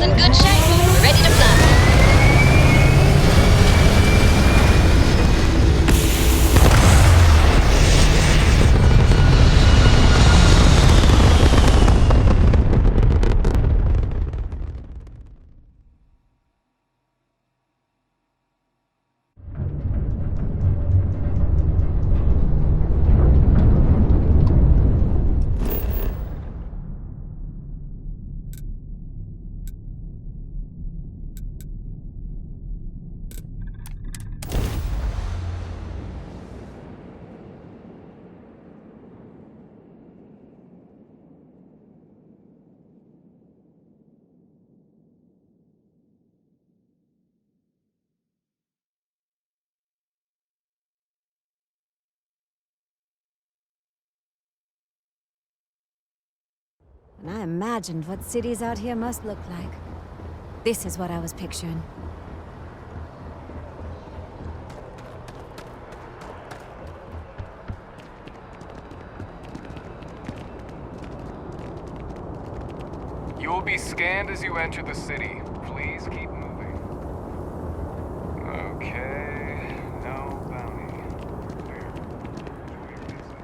Ship's in good shape. We're ready to fly. And I imagined what cities out here must look like. This is what I was picturing. You will be scanned as you enter the city. Please keep moving. Okay, no bounty. Fair. Enjoy your visit.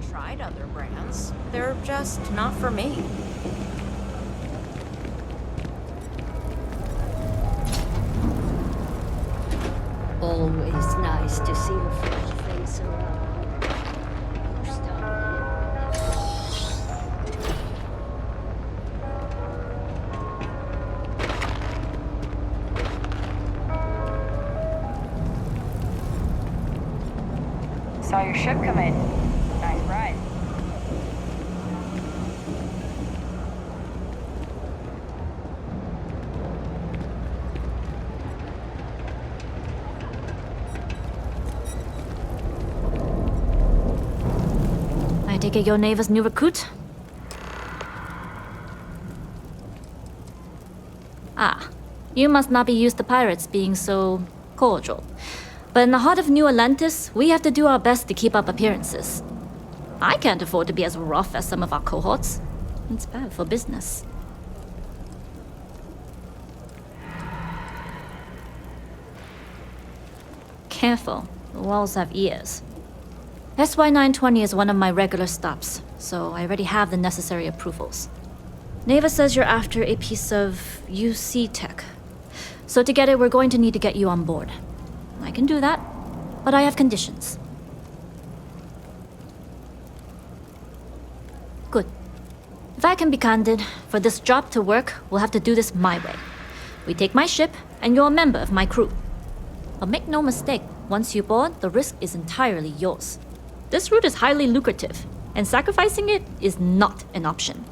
Tried other brands. They're just not for me. Always nice to see a fresh face around. You're Saw your ship come in. Nice ride. I take it you're Neva's new recruit? Ah, you must not be used to pirates being so cordial. But in the heart of New Atlantis, we have to do our best to keep up appearances. I can't afford to be as rough as some of our cohorts. It's bad for business. Careful, the walls have ears. SY-920 is one of my regular stops, so I already have the necessary approvals. Neva says you're after a piece of UC tech. So to get it, we're going to need to get you on board. I can do that, but I have conditions. Good. If I can be candid, for this job to work, we'll have to do this my way. We take my ship, and you're a member of my crew. But make no mistake, once you board, the risk is entirely yours. This route is highly lucrative, and sacrificing it is not an option.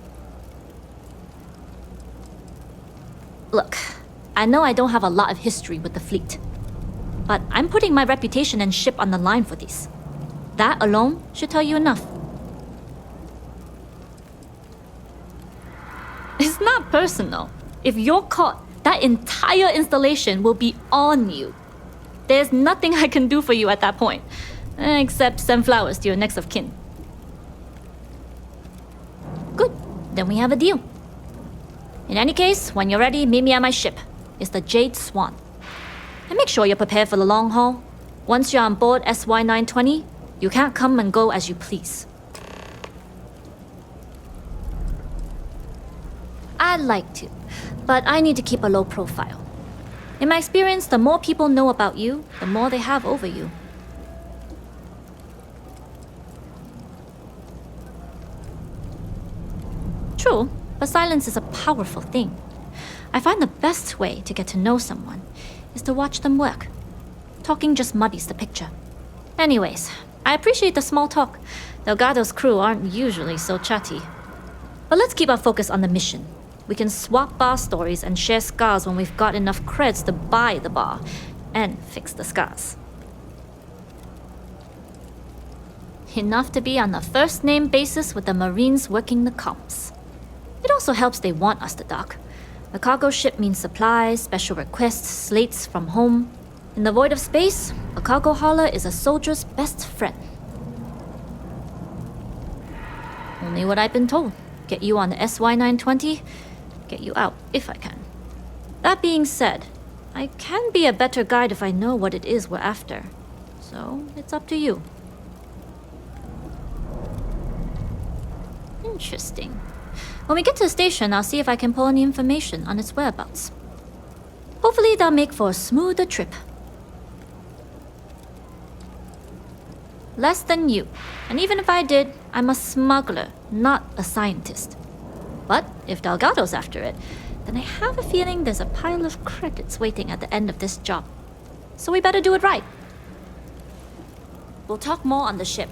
Look, I know I don't have a lot of history with the fleet, but I'm putting my reputation and ship on the line for this. That alone should tell you enough. It's not personal. If you're caught, that entire installation will be on you. There's nothing I can do for you at that point, except send flowers to your next of kin. Good, then we have a deal. In any case, when you're ready, meet me at my ship. It's the Jade Swan. And make sure you're prepared for the long haul. Once you're on board SY-920, you can't come and go as you please. I'd like to, but I need to keep a low profile. In my experience, the more people know about you, the more they have over you. True, but silence is a powerful thing. I find the best way to get to know someone is to watch them work. Talking just muddies the picture. Anyways, I appreciate the small talk. Delgado's crew aren't usually so chatty. But let's keep our focus on the mission. We can swap bar stories and share scars when we've got enough creds to buy the bar and fix the scars. Enough to be on a first-name basis with the Marines working the comms. It also helps they want us to dock. A cargo ship means supplies, special requests, slates from home. In the void of space, a cargo hauler is a soldier's best friend. Only what I've been told. Get you on the SY-920, get you out if I can. That being said, I can be a better guide if I know what it is we're after. So, it's up to you. Interesting. When we get to the station, I'll see if I can pull any information on its whereabouts. Hopefully that'll make for a smoother trip. Less than you. And even if I did, I'm a smuggler, not a scientist. But if Delgado's after it, then I have a feeling there's a pile of credits waiting at the end of this job. So we better do it right. We'll talk more on the ship.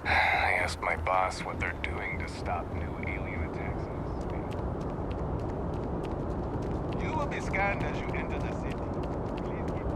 I asked my boss what they're doing to stop new alien attacks in the city. You will be scanned as you enter the city. Please keep...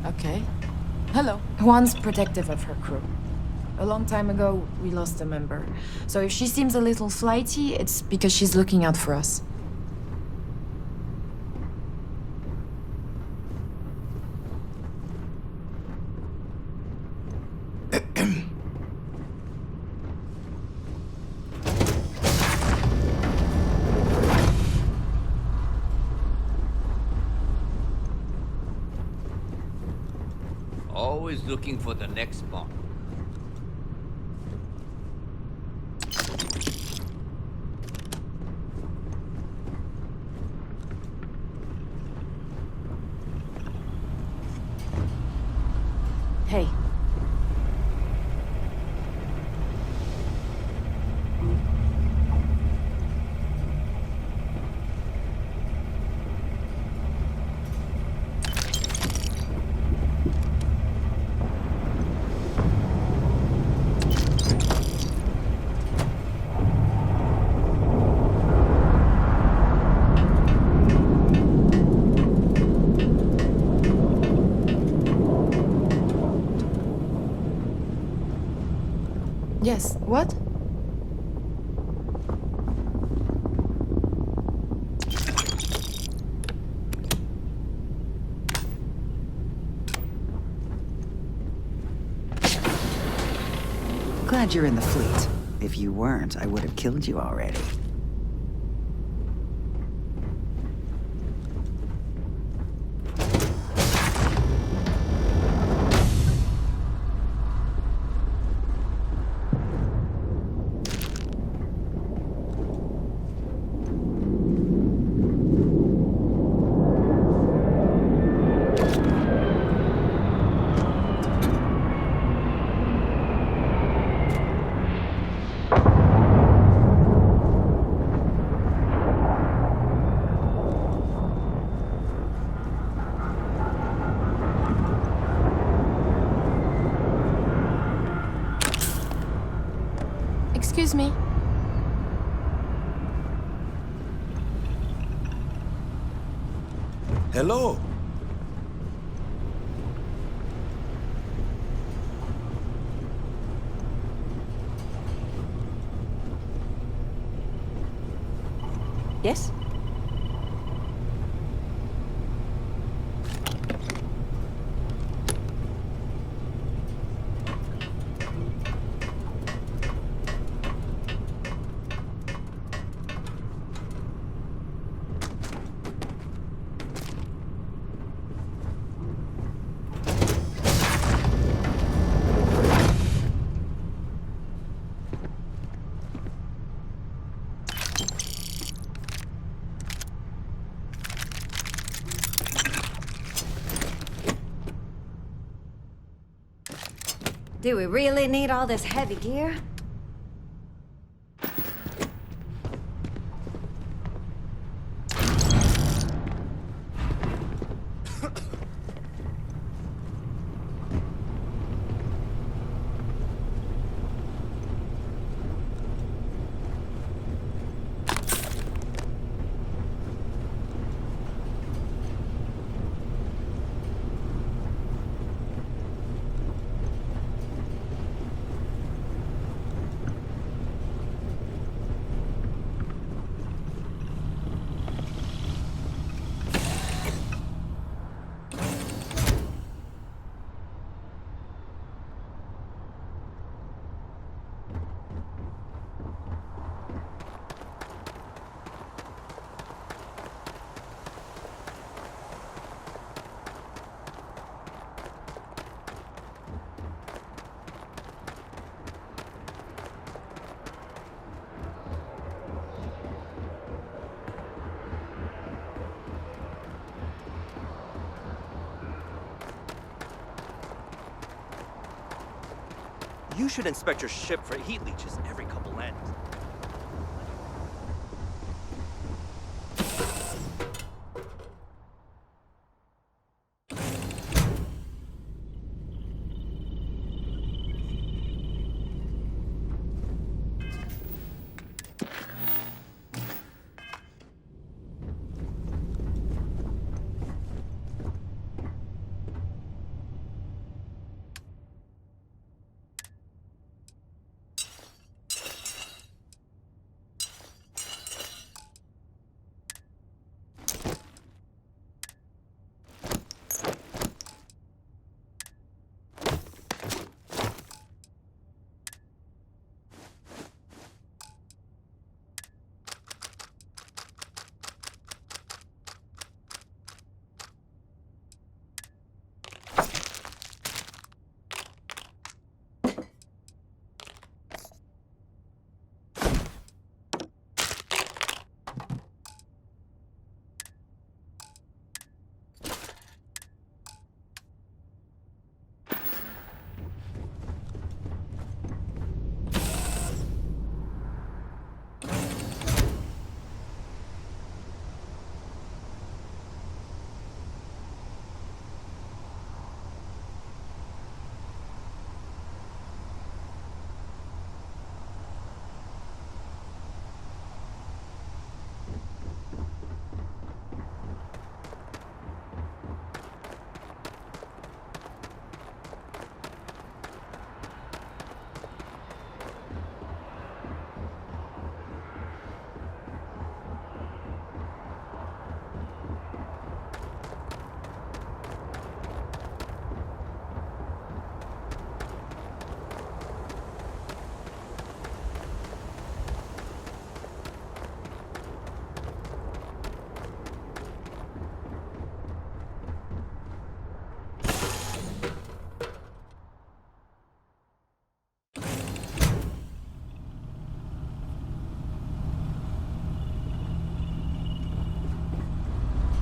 Okay. Hello. Juan's protective of her crew. A long time ago, we lost a member. So if she seems a little flighty, it's because she's looking out for us. Always looking for the next bomb. Hey. Yes, what? Glad you're in the fleet. If you weren't, I would have killed you already. Excuse me. Hello. Yes? Do we really need all this heavy gear? You should inspect your ship for heat leeches every couple landings.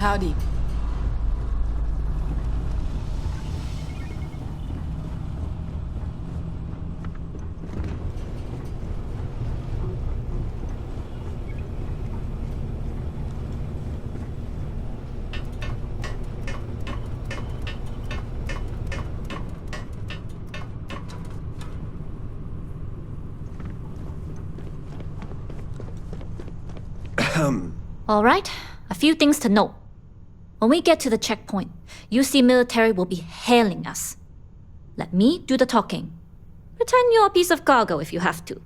Howdy. Alright, a few things to note. When we get to the checkpoint, UC military will be hailing us. Let me do the talking. Pretend you're a piece of cargo if you have to.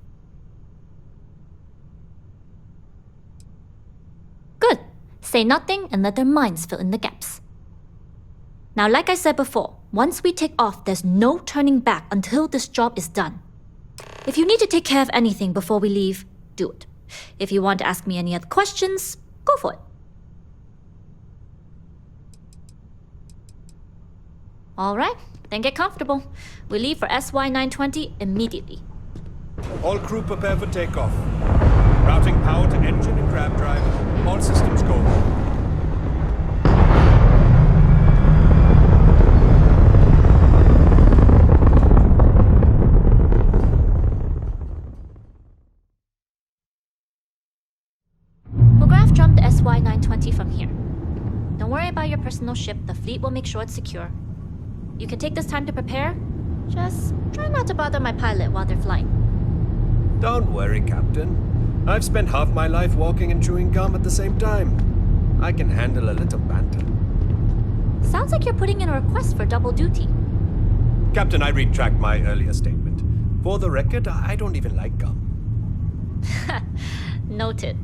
Good. Say nothing and let their minds fill in the gaps. Now, like I said before, once we take off, there's no turning back until this job is done. If you need to take care of anything before we leave, do it. If you want to ask me any other questions, go for it. Alright, then get comfortable. We leave for SY-920 immediately. All crew prepare for takeoff. Routing power to engine and grab drive. All systems go. We'll graph jump the SY-920 from here. Don't worry about your personal ship. The fleet will make sure it's secure. You can take this time to prepare. Just try not to bother my pilot while they're flying. Don't worry, Captain. I've spent half my life walking and chewing gum at the same time. I can handle a little banter. Sounds like you're putting in a request for double duty. Captain, I retract my earlier statement. For the record, I don't even like gum. Noted.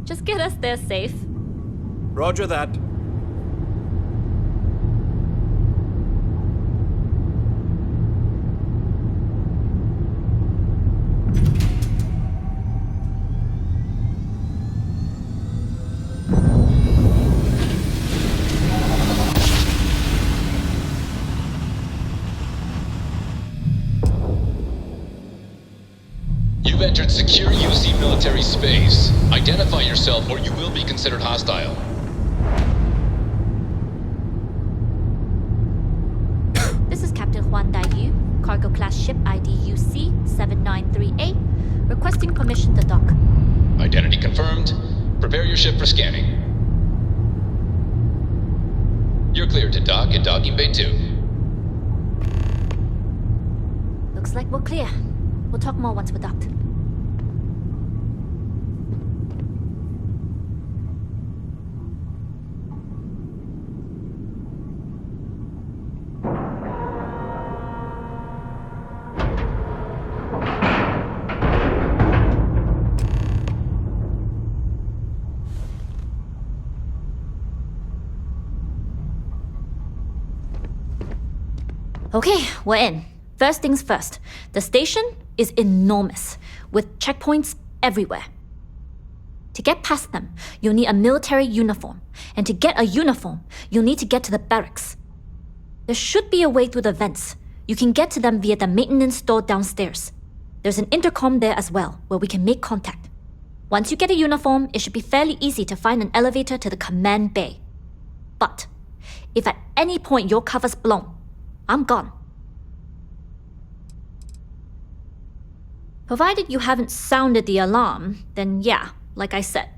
Just get us there safe. Roger that. You've entered secure UC military space. Identify yourself or you will be considered hostile. This is Captain Huan Daiyu, cargo class ship ID UC-7938, requesting permission to dock. Identity confirmed. Prepare your ship for scanning. You're cleared to dock at docking bay 2. Looks like we're clear. We'll talk more once we're docked. Okay, we're in. First things first, the station is enormous, with checkpoints everywhere. To get past them, you'll need a military uniform, and to get a uniform, you'll need to get to the barracks. There should be a way through the vents. You can get to them via the maintenance store downstairs. There's an intercom there as well, where we can make contact. Once you get a uniform, it should be fairly easy to find an elevator to the command bay. But if at any point your cover's blown, I'm gone. Provided you haven't sounded the alarm, then yeah, like I said,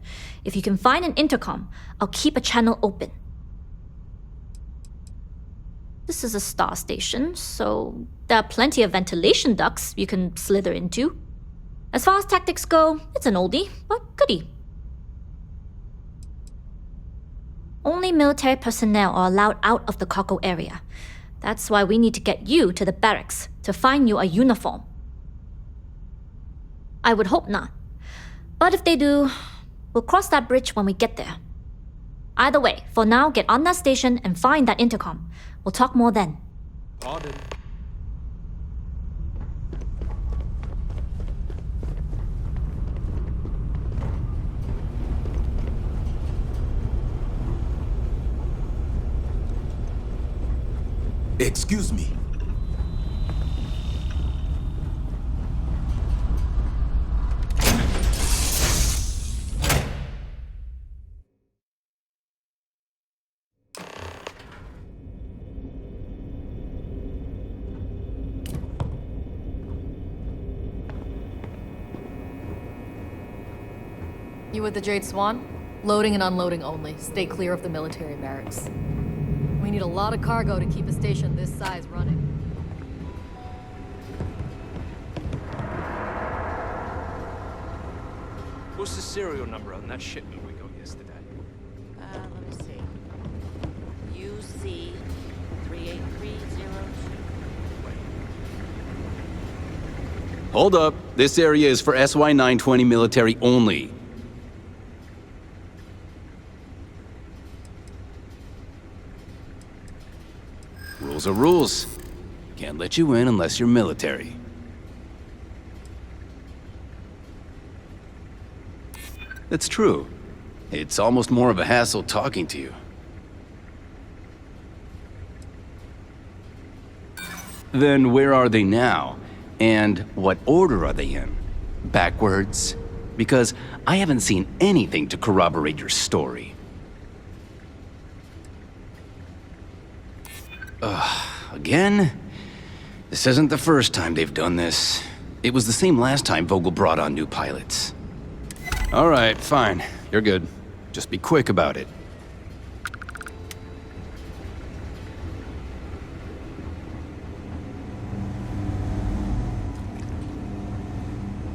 if you can find an intercom, I'll keep a channel open. This is a star station, so there are plenty of ventilation ducts you can slither into. As far as tactics go, it's an oldie, but goodie. Only military personnel are allowed out of the cargo area. That's why we need to get you to the barracks to find you a uniform. I would hope not. But if they do, we'll cross that bridge when we get there. Either way, for now, get on that station and find that intercom. We'll talk more then. Pardon. Excuse me. You with the Jade Swan? Loading and unloading only. Stay clear of the military barracks. We need a lot of cargo to keep a station this size running. What's the serial number on that shipment we got yesterday? Let me see. UC 38302. Hold up. This area is for SY-920 military only. Rules are rules. Can't let you in unless you're military. That's true. It's almost more of a hassle talking to you. Then where are they now? And what order are they in? Backwards? Because I haven't seen anything to corroborate your story. Again? This isn't the first time they've done this. It was the same last time Vogel brought on new pilots. All right, fine. You're good. Just be quick about it.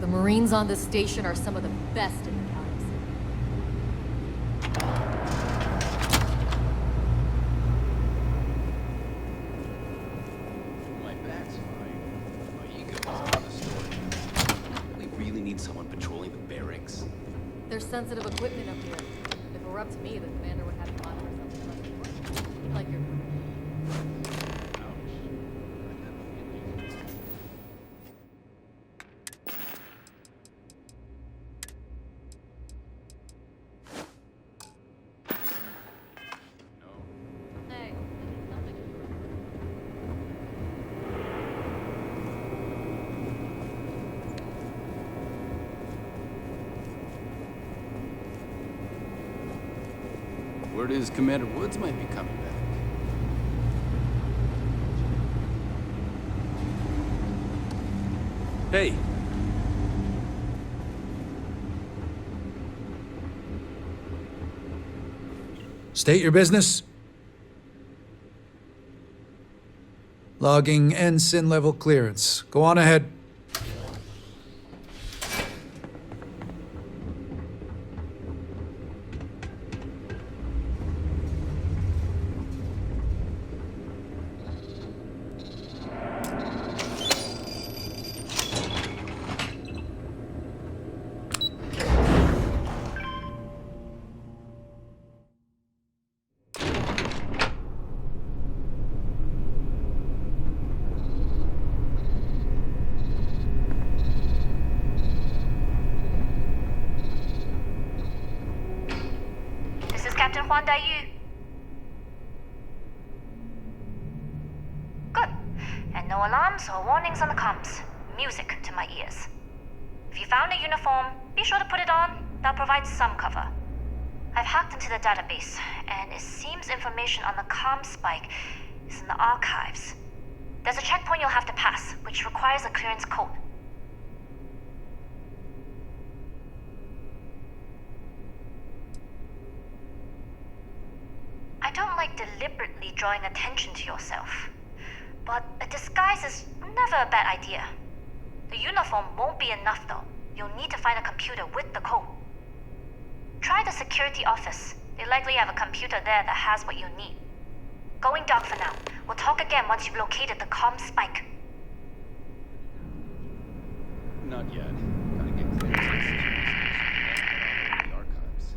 The Marines on this station are some of the best in the galaxy. My back's fine. My ego is another story. We really need someone patrolling the barracks. There's sensitive equipment up here. If it were up to me, the commander would have you monitor something much important. Like your... Hey, nothing. Word is Commander Woods might be coming back. Hey, State your business. Logging ensign level clearance. Go on ahead. This is Captain Huan Daiyu. Good. And no alarms or warnings on the comms. Music to my ears. If you found a uniform, be sure to put it on. That'll provide some cover. I've hacked into the database, and it seems information on the comm spike is in the archives. There's a checkpoint you'll have to pass, which requires a clearance code. I don't like deliberately drawing attention to yourself, but a disguise is never a bad idea. The uniform won't be enough though. You'll need to find a computer with the code. Try the security office. They likely have a computer there that has what you need. Going dark for now. We'll talk again once you've located the comm spike. Not yet. Gotta get clearance. The archives.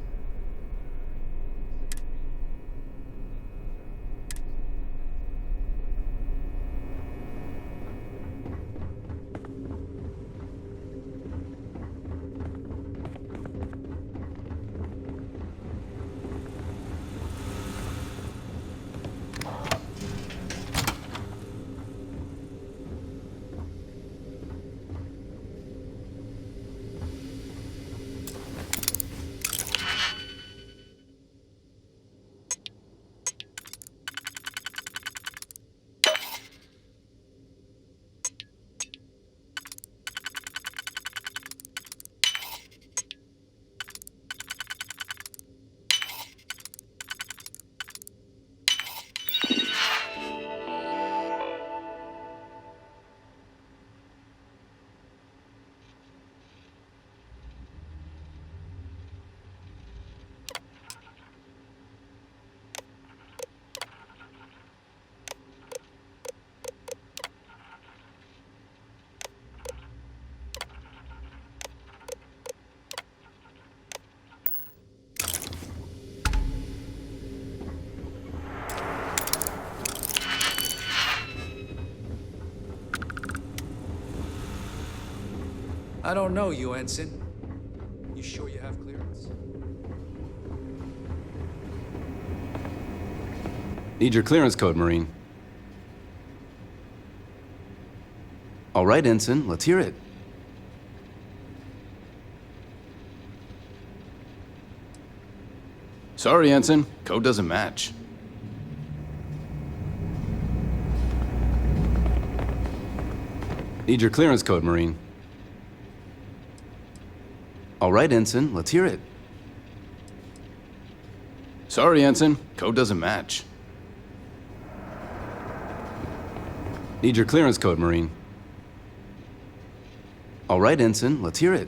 I don't know you, Ensign. You sure you have clearance? Need your clearance code, Marine. All right, Ensign, let's hear it. Sorry, Ensign. Code doesn't match. Need your clearance code, Marine. All right, Ensign, let's hear it. Sorry, Ensign. Code doesn't match. Need your clearance code, Marine. All right, Ensign, let's hear it.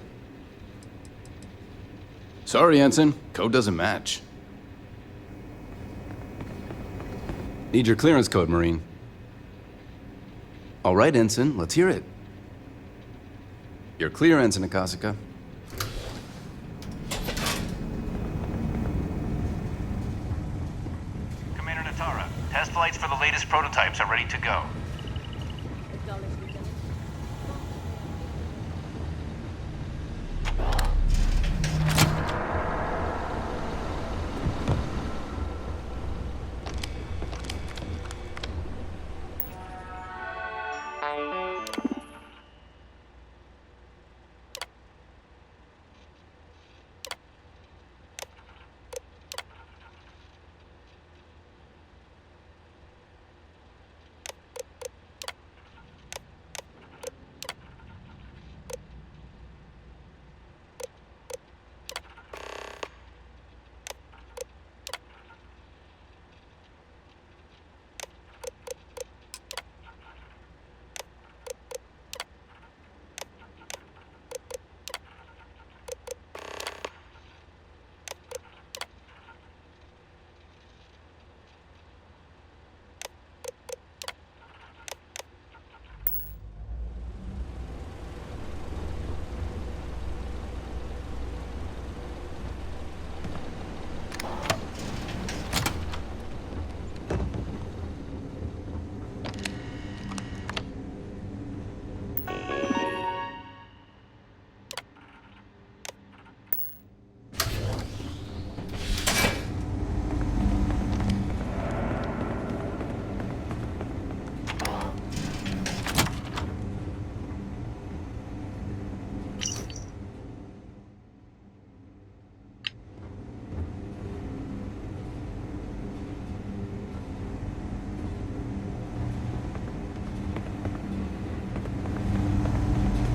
Sorry, Ensign. Code doesn't match. Need your clearance code, Marine. All right, Ensign, let's hear it. You're clear, Ensign Akasaka. Commander Natara, test flights for the latest prototypes are ready to go.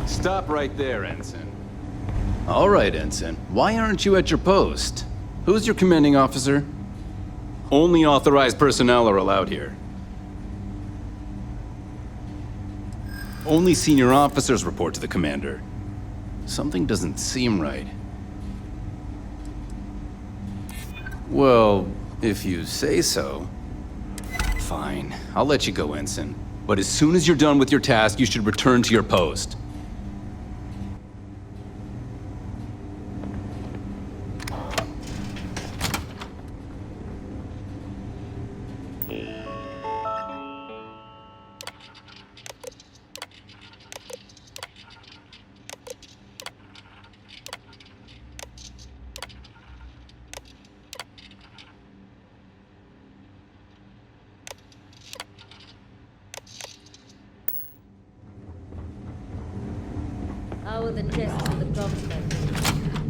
Stop right there, Ensign. All right, Ensign. Why aren't you at your post? Who's your commanding officer? Only authorized personnel are allowed here. Only senior officers report to the commander. Something doesn't seem right. Well, if you say so. Fine, I'll let you go, Ensign. But as soon as you're done with your task, you should return to your post. How are the tests for the doctor?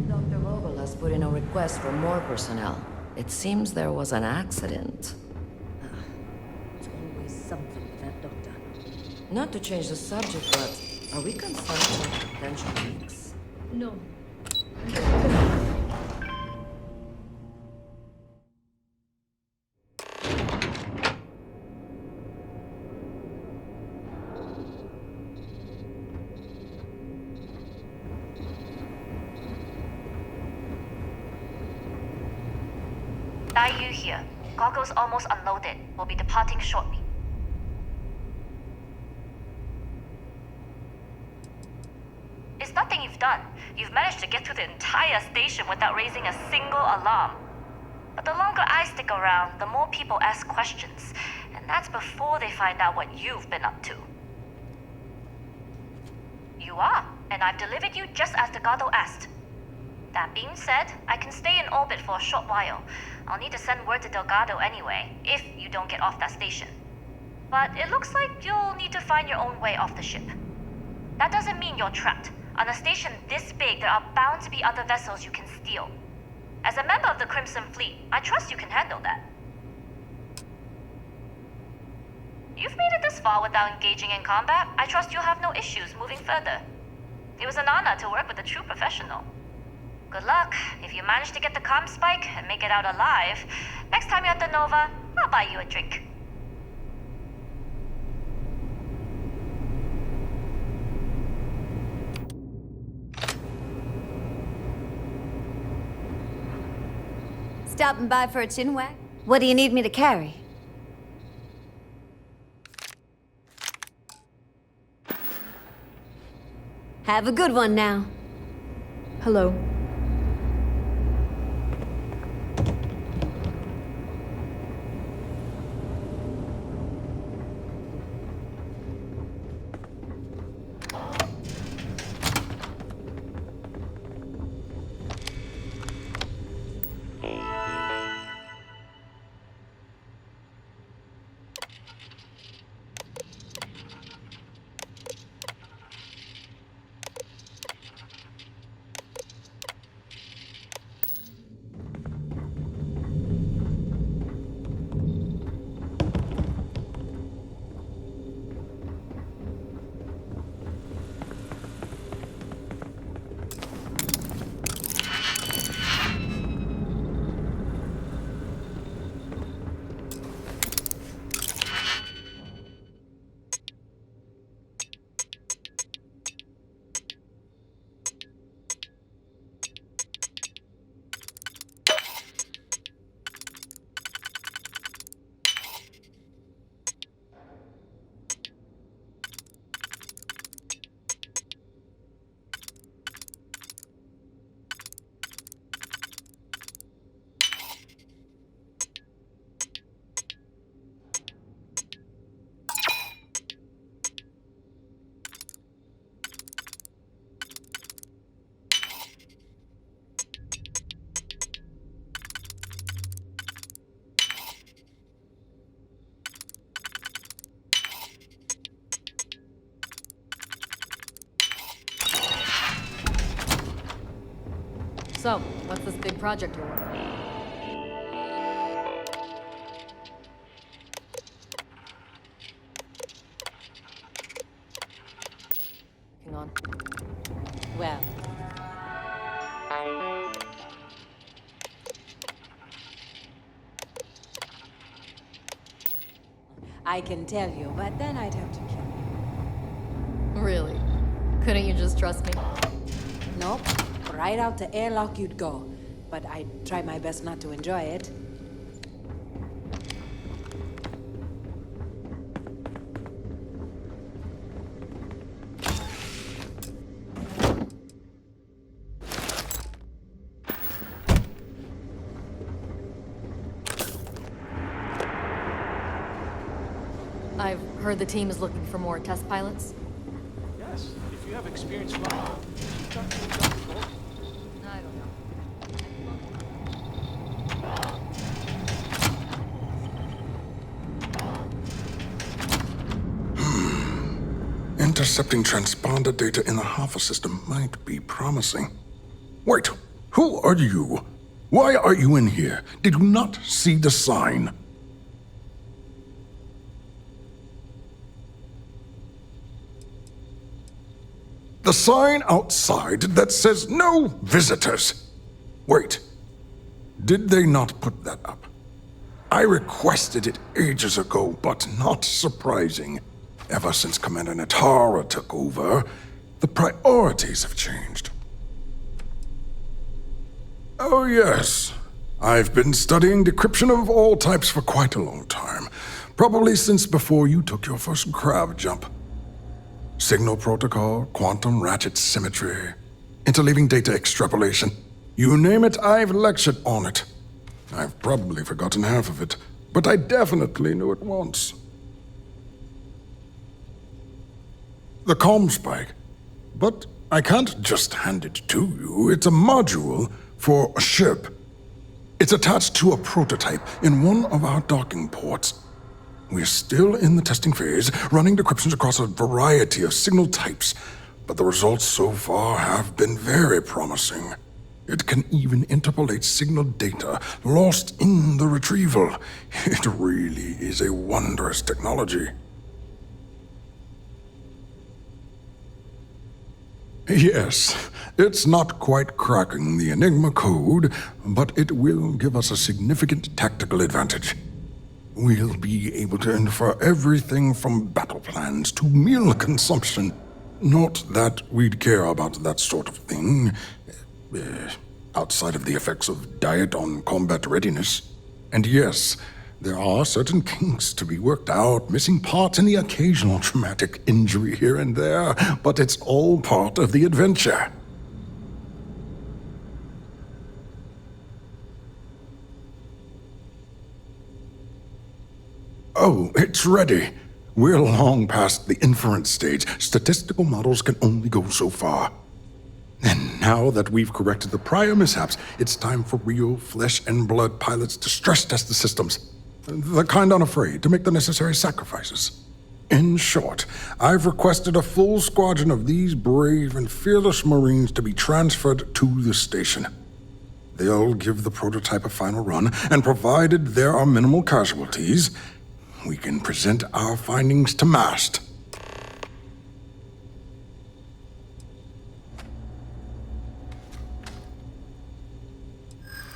Dr. Vogel has put in a request for more personnel. It seems there was an accident. There's always something with that doctor. Not to change the subject, but are we concerned about potential leaks? No. Dai Yu here. Goggles almost unloaded. We'll be departing shortly. It's nothing you've done. You've managed to get through the entire station without raising a single alarm. But the longer I stick around, the more people ask questions. And that's before they find out what you've been up to. You are. and I've delivered you just as Delgado asked. That being said, I can stay in orbit for a short while. I'll need to send word to Delgado anyway, if you don't get off that station. But it looks like you'll need to find your own way off the ship. That doesn't mean you're trapped. On a station this big, there are bound to be other vessels you can steal. As a member of the Crimson Fleet, I trust you can handle that. You've made it this far without engaging in combat. I trust you'll have no issues moving further. It was an honor to work with a true professional. Good luck. If you manage to get the comm spike and make it out alive, next time you're at the Nova, I'll buy you a drink. Stopping by for a chin wag? What do you need me to carry? Have a good one now. Hello. So, what's this big project you're working on? Hang on. Well. I can tell you, but then I'd have to kill you. Really? Couldn't you just trust me? Nope. Right out the airlock you'd go. But I'd try my best not to enjoy it. I've heard the team is looking for more test pilots. Yes, if you have experience flying, you've got to I don't know. Intercepting transponder data in the Alpha system might be promising. Wait, who are you? Why are you in here? Did you not see the sign? The sign outside that says no visitors. Wait, did they not put that up? I requested it ages ago, but not surprising. Ever since Commander Natara took over, the priorities have changed. Oh yes, I've been studying decryption of all types for quite a long time. Probably since before you took your first grav jump. Signal protocol, quantum ratchet symmetry, interleaving data extrapolation. You name it, I've lectured on it. I've probably forgotten half of it, but I definitely knew it once. The comm spike. But I can't just hand it to you. It's a module for a ship. It's attached to a prototype in one of our docking ports. We're still in the testing phase, running decryptions across a variety of signal types, but the results so far have been very promising. It can even interpolate signal data lost in the retrieval. It really is a wondrous technology. Yes, it's not quite cracking the Enigma code, but it will give us a significant tactical advantage. We'll be able to infer everything from battle plans to meal consumption. Not that we'd care about that sort of thing, outside of the effects of diet on combat readiness. And yes, there are certain kinks to be worked out, missing parts and the occasional traumatic injury here and there, but it's all part of the adventure. Oh, it's ready. We're long past the inference stage. Statistical models can only go so far. And now that we've corrected the prior mishaps, it's time for real flesh and blood pilots to stress test the systems. The kind unafraid to make the necessary sacrifices. In short, I've requested a full squadron of these brave and fearless Marines to be transferred to the station. They'll give the prototype a final run, and provided there are minimal casualties, we can present our findings to MAST.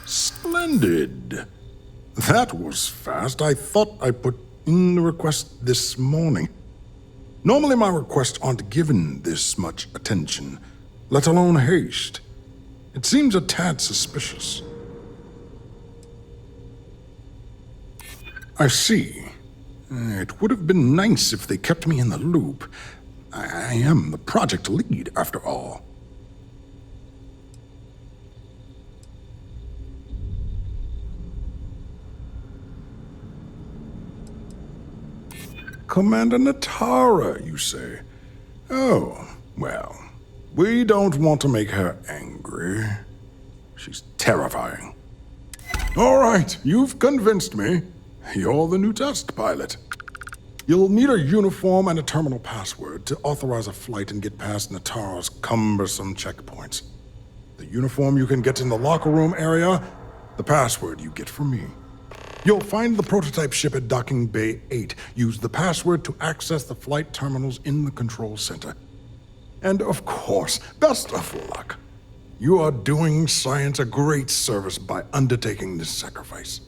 Splendid. That was fast. I thought I put in the request this morning. Normally my requests aren't given this much attention, let alone haste. It seems a tad suspicious. I see. It would have been nice if they kept me in the loop. I am the project lead, after all. Commander Natara, you say? Oh, well, we don't want to make her angry. She's terrifying. All right, you've convinced me. You're the new test pilot. You'll need a uniform and a terminal password to authorize a flight and get past Natara's cumbersome checkpoints. The uniform you can get in the locker room area, the password you get from me. You'll find the prototype ship at Docking Bay 8. Use the password to access the flight terminals in the control center. And of course, best of luck. You are doing science a great service by undertaking this sacrifice.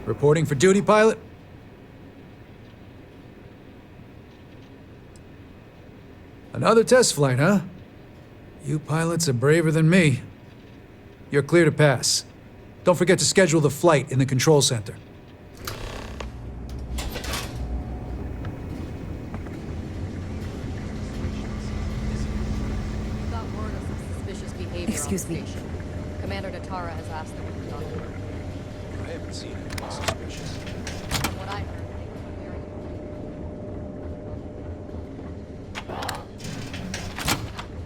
Reporting for duty, pilot? Another test flight, huh? You pilots are braver than me. You're clear to pass. Don't forget to schedule the flight in the control center. Got word of some suspicious behavior Excuse on the me. station. Commander Natara has asked them to document. I haven't seen anything suspicious. From what I heard, they were wearing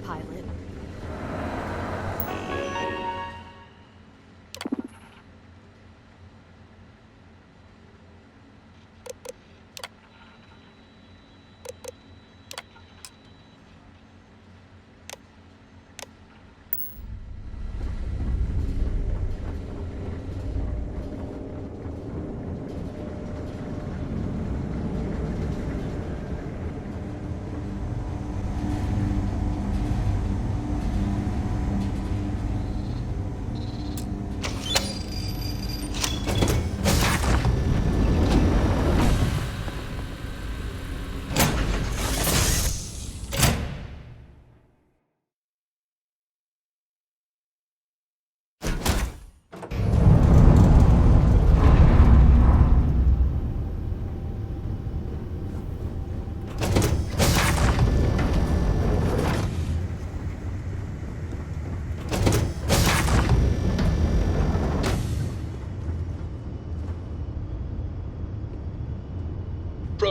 pilot.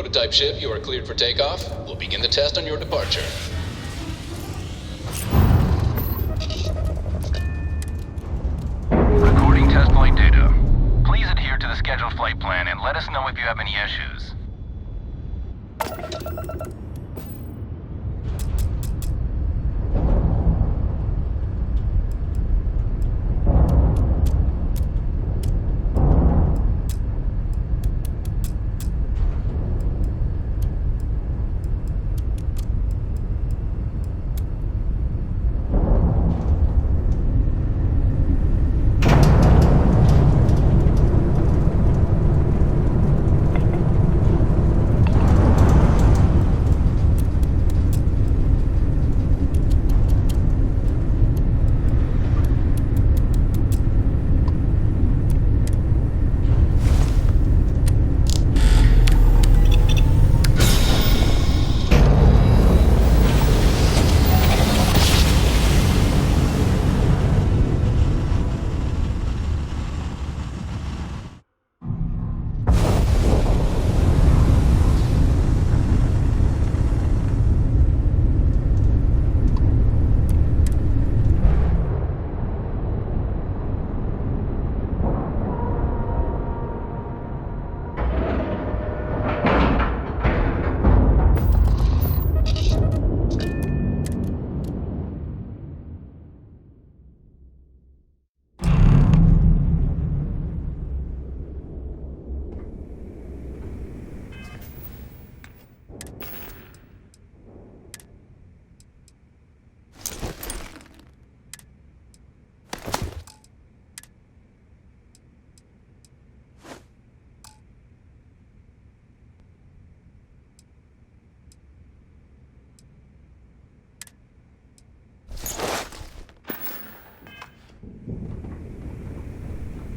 prototype ship, you are cleared for takeoff. We'll begin the test on your departure. Recording test flight data. Please adhere to the scheduled flight plan and let us know if you have any issues.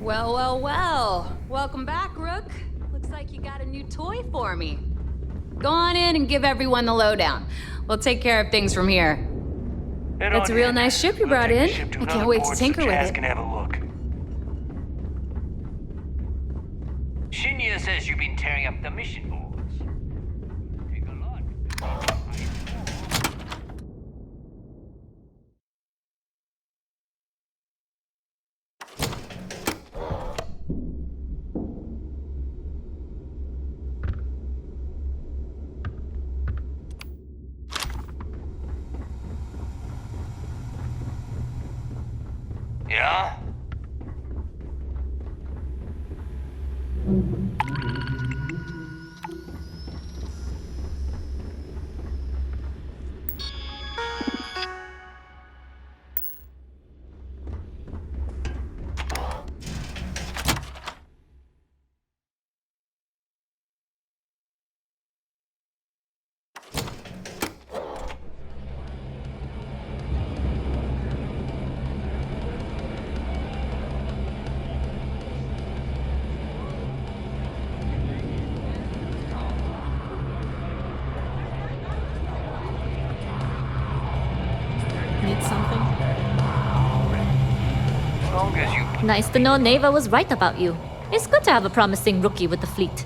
Well, well, well. Welcome back, Rook. Looks like you got a new toy for me. Go on in and give everyone the lowdown. We'll take care of things from here. That's a real nice ship you brought in. I can't wait to tinker with it. Can have a look. Shinya says you've been tearing up the mission boards. Take a look. Yeah? Need something? As long as you... Nice to know Neva was right about you. It's good to have a promising rookie with the fleet.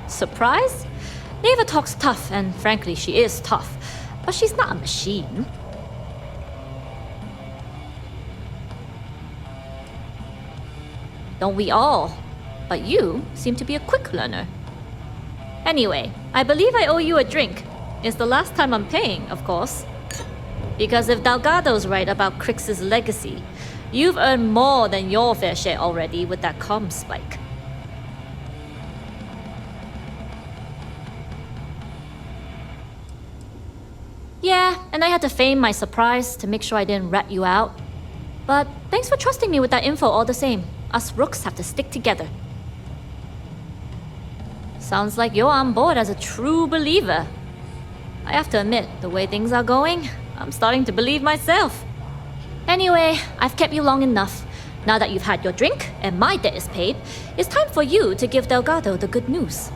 Surprise? Neva talks tough, and frankly, she is tough. But she's not a machine. Don't we all? But you seem to be a quick learner. Anyway, I believe I owe you a drink. It's the last time I'm paying, of course. Because if Delgado's right about Crix's legacy, you've earned more than your fair share already with that comm spike. Yeah, and I had to feign my surprise to make sure I didn't rat you out. But thanks for trusting me with that info all the same. Us rooks have to stick together. Sounds like you're on board as a true believer. I have to admit, the way things are going, I'm starting to believe myself. Anyway, I've kept you long enough. Now that you've had your drink and my debt is paid, it's time for you to give Delgado the good news.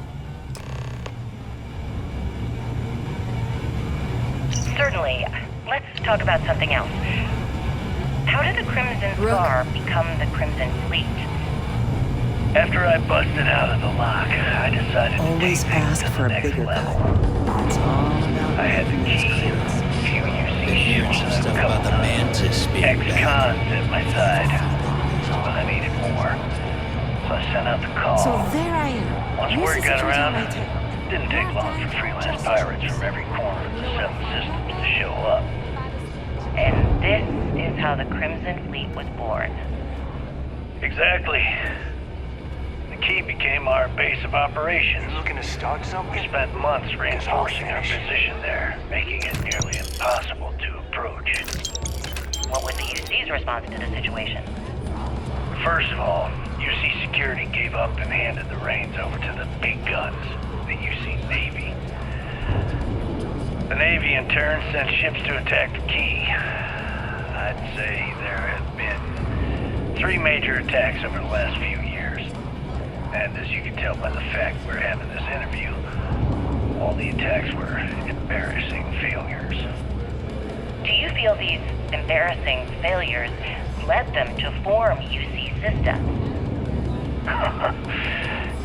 Certainly. Let's talk about something else. How did the Crimson Scar become the Crimson Fleet? After I busted out of the lock, I decided Always to take ask things to for the a next bigger level. cut. It's all about I had the key to a few UC ships and a couple of ex-cons at my side. But I needed more. So I sent out the call. So there I am. Once Mrs. word got Security around, on my tail. didn't take long for freelance pirates from every corner of the Seven Systems to show up. And this is how the Crimson Fleet was born. Exactly. The key became our base of operations. Looking to start something? We spent months reinforcing our position there, making it nearly impossible to approach. What was the UC's response to the situation? First of all, UC Security gave up and handed the reins over to the big guns, the UC Navy. The Navy, in turn, sent ships to attack the key. I'd say there have been 3 major attacks over the last few years. And as you can tell by the fact we're having this interview, all the attacks were embarrassing failures. Do you feel these embarrassing failures led them to form UC Systems?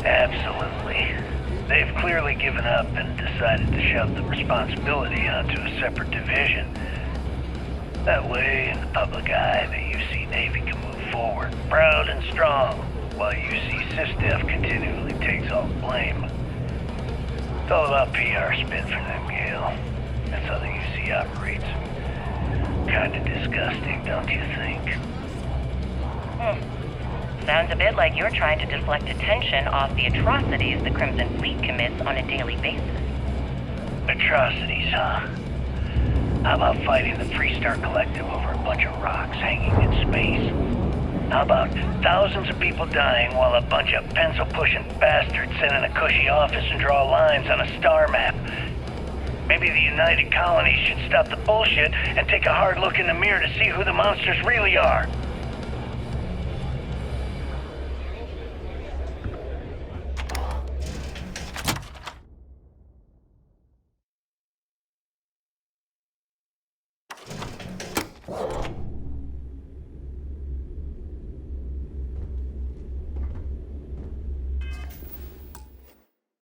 Absolutely. They've clearly given up and decided to shove the responsibility onto a separate division. That way, in the public eye, the UC Navy can move forward, proud and strong, while UC SysDef continually takes all the blame. It's all about PR spin for them, Gale. That's how the UC operates. Kinda disgusting, don't you think? Sounds a bit like you're trying to deflect attention off the atrocities the Crimson Fleet commits on a daily basis. Atrocities, huh? How about fighting the Freestar Collective over a bunch of rocks hanging in space? How about thousands of people dying while a bunch of pencil-pushing bastards sit in a cushy office and draw lines on a star map? Maybe the United Colonies should stop the bullshit and take a hard look in the mirror to see who the monsters really are.